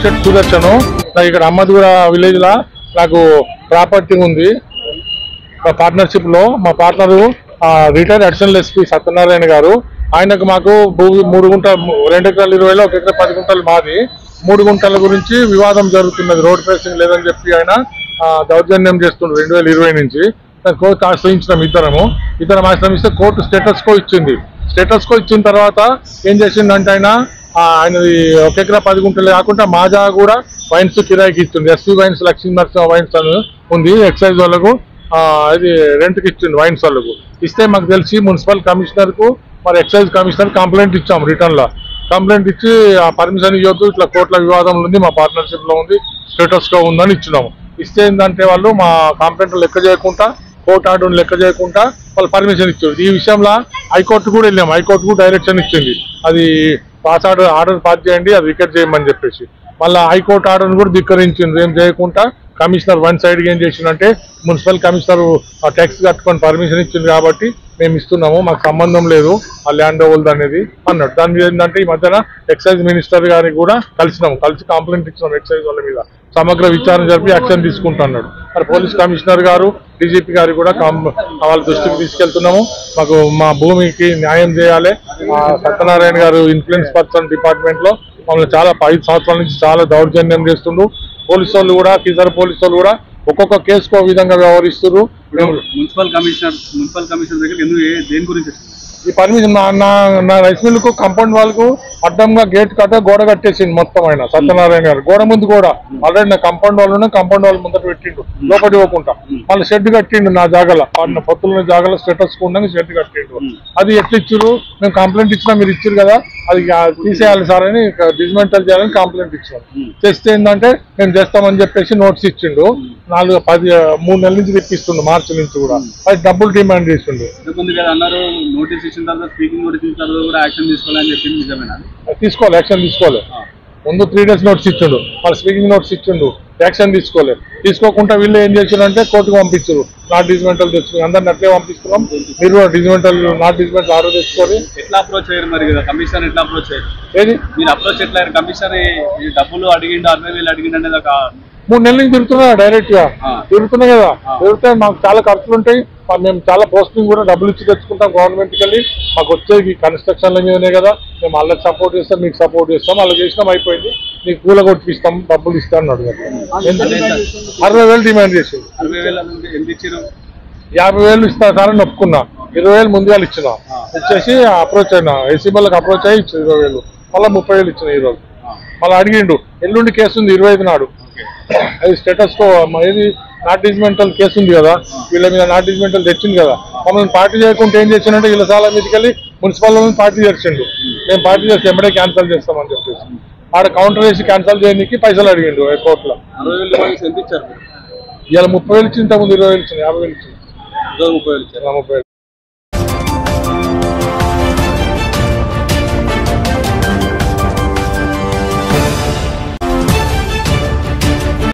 పోలిశెట్టి సుదర్శను. నాకు ఇక్కడ అమ్మదూర విలేజ్ లా నాకు ప్రాపర్టీ ఉంది. మా పార్ట్నర్షిప్ లో మా partner retired additional SP Satyanarayana గారు. ఆయనకు మాకు 3 గుంటలు 2 ఎకరాలు 20లో 1 ఎకరా 10 గుంటలు మాది. 3 గుంటల గురించి వివాదం జరుగుతున్నది. రోడ్ ఫేసింగ్ లేదని చెప్పి ఆయన దౌర్జన్యం చేస్తుండ్రు 2020 నుంచి. కోర్టు ఆశ్రయించినాం. ఇద్దరం ఆశ్రమిస్తే కోర్టు స్టేటస్ కో ఇచ్చింది. స్టేటస్ కో ఇచ్చిన తర్వాత ఏం చేసిందంటే ఆయనది 1 ఎకరా 10 గుంటలు కాకుండా మాజా కూడా వైన్స్ కిరాయికి ఇచ్చింది. SP wines Lakshmi Narasimha wines అని ఉంది. ఎక్సైజ్ వాళ్ళకు ఇది రెంట్కి ఇచ్చింది. వైన్స్ వాళ్ళకు ఇస్తే మాకు తెలిసి మున్సిపల్ కమిషనర్ కు మరి ఎక్సైజ్ కమిషనర్ కంప్లైంట్ ఇచ్చాం. రిటర్న్ లో కంప్లైంట్ ఇచ్చి ఆ పర్మిషన్ ఇవ్వద్దు, ఇట్లా కోర్టుల వివాదంలో ఉంది, మా పార్ట్నర్షిప్ లో ఉంది, స్టేటస్ కో ఉందని ఇచ్చినాము. ఇస్తే ఏంటంటే వాళ్ళు మా కంప్లైంట్ లెక్క చేయకుండా, కోర్టు ఆర్డర్ లెక్క చేయకుండా వాళ్ళు పర్మిషన్ ఇచ్చారు. ఈ విషయంలో హైకోర్టు కూడా వెళ్ళాము. హైకోర్టు కూడా డైరెక్షన్ ఇచ్చింది, అది పాస్ ఆర్డర్ పాస్ చేయండి, అది వికెట్ చేయమని చెప్పేసి. మళ్ళీ హైకోర్టు ఆర్డర్ కూడా ధిక్కరించింది. ఏం చేయకుండా కమిషనర్ వన్ సైడ్ ఏం చేసిందంటే మున్సిపల్ కమిషనర్ ట్యాక్స్ కట్టుకొని పర్మిషన్ ఇచ్చింది కాబట్టి మేము ఇస్తున్నాము, మాకు సంబంధం లేదు ఆ ల్యాండ్ ఓవర్ అనేది అన్నాడు. దాని మీద ఏంటంటే ఈ మధ్యన ఎక్సైజ్ మినిస్టర్ గారికి కూడా కలిసినాము. కలిసి కంప్లైంట్ ఇచ్చినాం ఎక్సైజ్ వాళ్ళ మీద. సమగ్ర విచారణ జరిపి యాక్షన్ తీసుకుంటున్నాడు. మరి పోలీస్ కమిషనర్ గారు, డీజీపీ గారు కూడా వాళ్ళ దృష్టికి తీసుకెళ్తున్నాము. మాకు మా భూమికి న్యాయం చేయాలి. సత్యనారాయణ గారు ఇన్ఫ్లుయెన్స్ పర్సన్ డిపార్ట్మెంట్ లో మమ్మల్ని చాలా 5 సంవత్సరాల నుంచి చాలా దౌర్జన్యం చేస్తుండ్రు. పోలీసు వాళ్ళు కూడా, ఇతర పోలీసు వాళ్ళు కూడా ఒక్కొక్క కేసుకు విధంగా వ్యవహరిస్తున్నారు. మున్సిపల్ కమిషనర్ దగ్గర దేని గురించి ఈ పర్మిషన్ నా రైస్ మిల్లుకు కాంపౌండ్ వాళ్ళకు అడ్డంగా గేట్ కట్ట గోడ కట్టేసింది మొత్తం. ఆయన సత్యనారాయణ గారు గోడ ముందు కూడా ఆల్రెడీ నా కాంపౌండ్ వాళ్ళు ముందట పెట్టిండు, లోపలి పోకుండా. మళ్ళీ షెడ్ కట్టిండు నా జాగాలో, పొత్తుల జాగాలో స్టేటస్ ఉండగా షెడ్ కట్టిండు. అది ఎట్లా ఇచ్చారు? మేము కంప్లైంట్ ఇచ్చినా మీరు ఇచ్చారు కదా, అది తీసేయాలి సార్ అని డిస్మెంటల్ చేయాలని కంప్లైంట్ ఇచ్చాం. చేస్తే ఏంటంటే మేము చేస్తామని చెప్పేసి నోట్స్ ఇచ్చిండు. 3 నెలల నుంచి తెప్పిస్తుండు, మార్చి నుంచి కూడా. అది డబ్బులు డిమాండ్ చేసిండు. తీసుకోవాలి, యాక్షన్ తీసుకోవాలి. ముందు 3 డేస్ నోట్స్ ఇచ్చిండు, వాళ్ళు స్పీకింగ్ నోట్స్ ఇచ్చిండు, యాక్షన్ తీసుకోలేదు. తీసుకోకుండా వీళ్ళు ఏం చేశారంటే కోర్టుకు పంపించారు. నాట్ డిజిమెంటల్ తెచ్చుకుని అందరిని అట్లే పంపిస్తున్నాం. మీరు కూడా డిజిమెంటల్ నాట్ డిజిమెంటల్ ఆర్డర్ తెచ్చుకొని ఎట్లా అప్రోచ్ అయ్యారు మరి? కమిషనర్ ఎట్లా అప్రోచ్ అయ్యారు? ఏది మీరు అప్రోచ్ ఎట్లా అయ్యారు? కమిషనర్ డబ్బులు అడిగిండు, 60,000 అడిగిండు అనేది 3 నెలల నుంచి తిరుగుతున్నా, డైరెక్ట్ గా తిరుగుతున్నాయి కదా. తిరిగితే మాకు చాలా ఖర్చులు ఉంటాయి. మేము చాలా పోస్టింగ్ కూడా డబ్బులు ఇచ్చి తెచ్చుకుంటాం గవర్నమెంట్కి వెళ్ళి. మాకు వచ్చేది కన్స్ట్రక్షన్ల మీదనే కదా. మేము వాళ్ళకి సపోర్ట్ చేస్తాం, మీకు సపోర్ట్ చేస్తాం. వాళ్ళకి చేసినాం, అయిపోయింది. మీకు కూల కొట్టిస్తాం, డబ్బులు ఇస్తాం అన్నాడు. 60,000 డిమాండ్ చేసింది. 50,000 ఇస్తా సార్ అని ఒప్పుకున్నా. 20,000 ముందుగా ఇచ్చిన. వచ్చేసి అప్రోచ్ అయినా ఏసీబీలకు అప్రోచ్ అయ్యి ఇచ్చిన 20,000. మళ్ళీ 30,000 ఇచ్చిన ఈరోజు. మళ్ళీ అడిగిండు. ఎల్లుండి కేసు ఉంది 25 నాడు. అది స్టేటస్ కో ఇది నాట్ డిజిమెంటల్ కేసు ఉంది కదా, వీళ్ళ మీద నాట్ డిజిమెంటల్ తెచ్చింది కదా. మమ్మల్ని పార్టీ చేయకుండా ఏం చేసిందంటే వీళ్ళ చాలా మీదకి వెళ్ళి మున్సిపల్ పార్టీ చేసిండు. మేము పార్టీ చేస్తే ఎమ్మడే క్యాన్సల్ చేస్తామని చెప్పేసి ఆడ కౌంటర్ వేసి క్యాన్సల్ చేయడానికి పైసలు అడిగిండు కోర్టులో. ఎంత ఇచ్చారు? ఇలా 30,000 ఇచ్చింది, ఇంతకుముందు 20,000 ఇచ్చింది, 50,000 ఇచ్చింది. 30,000 30,000